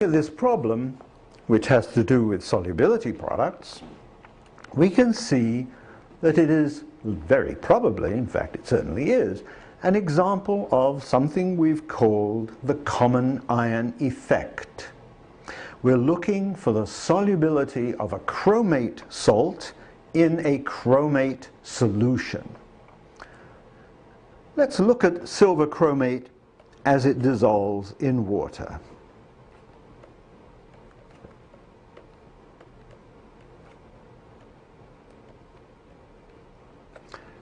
This problem, which has to do with solubility products, we can see that it is very probably, in fact it certainly is, an example of something we've called the common ion effect. We're looking for the solubility of a chromate salt in a chromate solution. Let's look at silver chromate as it dissolves in water.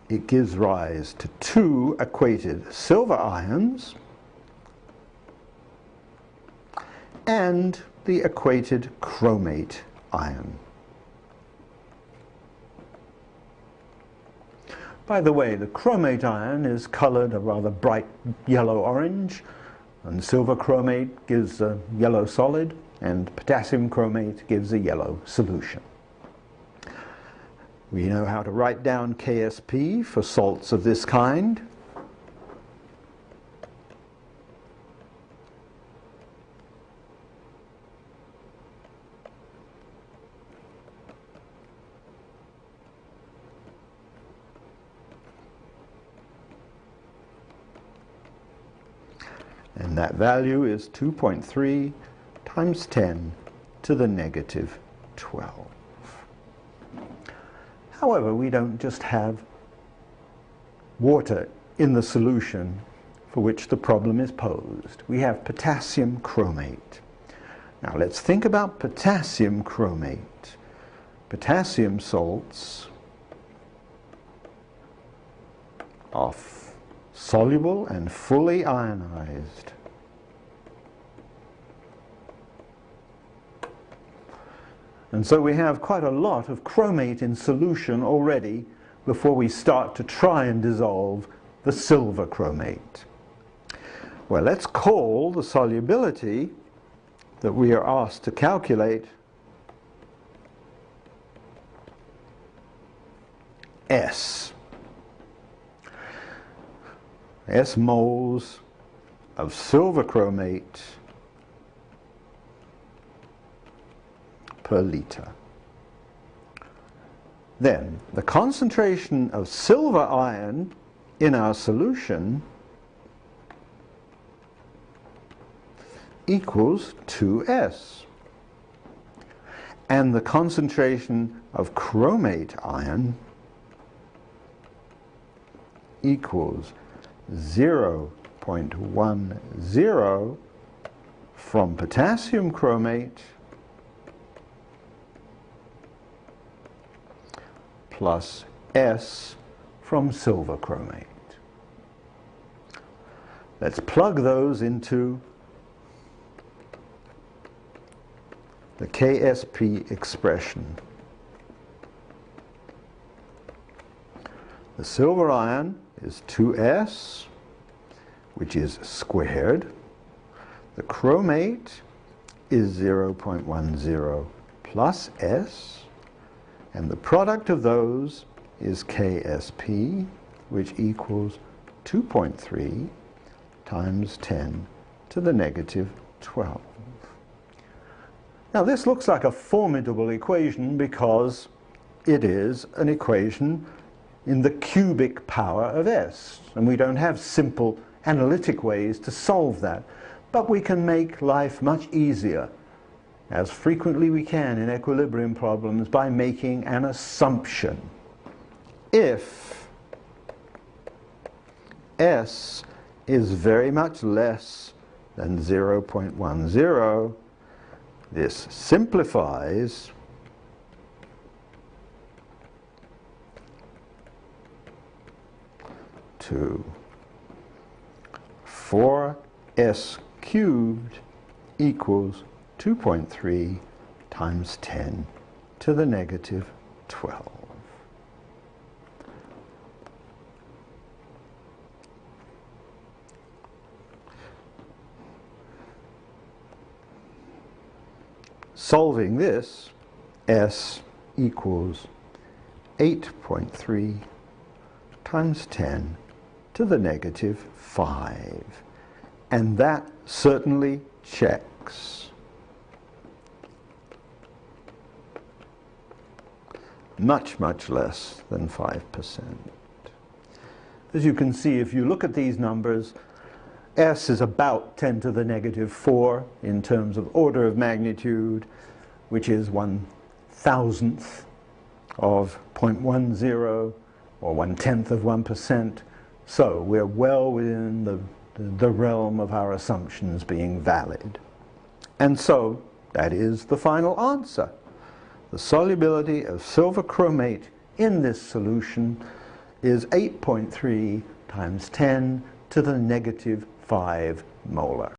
It gives rise to two equated silver ions and the equated chromate ion. By the way, the chromate ion is colored a rather bright yellow-orange, and silver chromate gives a yellow solid, and potassium chromate gives a yellow solution. We know how to write down KSP for salts of this kind. And that value is 2.3 times 10 to the negative 12. However, we don't just have water in the solution for which the problem is posed. We have potassium chromate. Now let's think about potassium chromate. Potassium salts are soluble and fully ionized. And so we have quite a lot of chromate in solution already before we start to try and dissolve the silver chromate. Well, let's call the solubility that we are asked to calculate S. S moles of silver chromate per liter. Then the concentration of silver ion in our solution equals 2S, and the concentration of chromate ion equals 0.10 from potassium chromate plus S from silver chromate. Let's plug those into the KSP expression. The silver ion is 2S, which is squared. The chromate is 0.10 plus S. And the product of those is KSP, which equals 2.3 times 10 to the negative 12. Now this looks like a formidable equation because it is an equation in the cubic power of S. And we don't have simple analytic ways to solve that. But we can make life much easier, as frequently we can in equilibrium problems, by making an assumption. If S is very much less than 0.10, this simplifies to 4S cubed equals 2.3 times 10 to the negative 12. Solving this, S equals 8.3 times 10 to the negative 5. And that certainly checks. much, much less than 5%. As you can see, if you look at these numbers, S is about 10 to the negative 4 in terms of order of magnitude, which is 1/1000th of 0.10 or 1/10th of 1%. So we're well within the realm of our assumptions being valid. And so that is the final answer. The solubility of silver chromate in this solution is 8.3 times 10 to the negative 5 molar.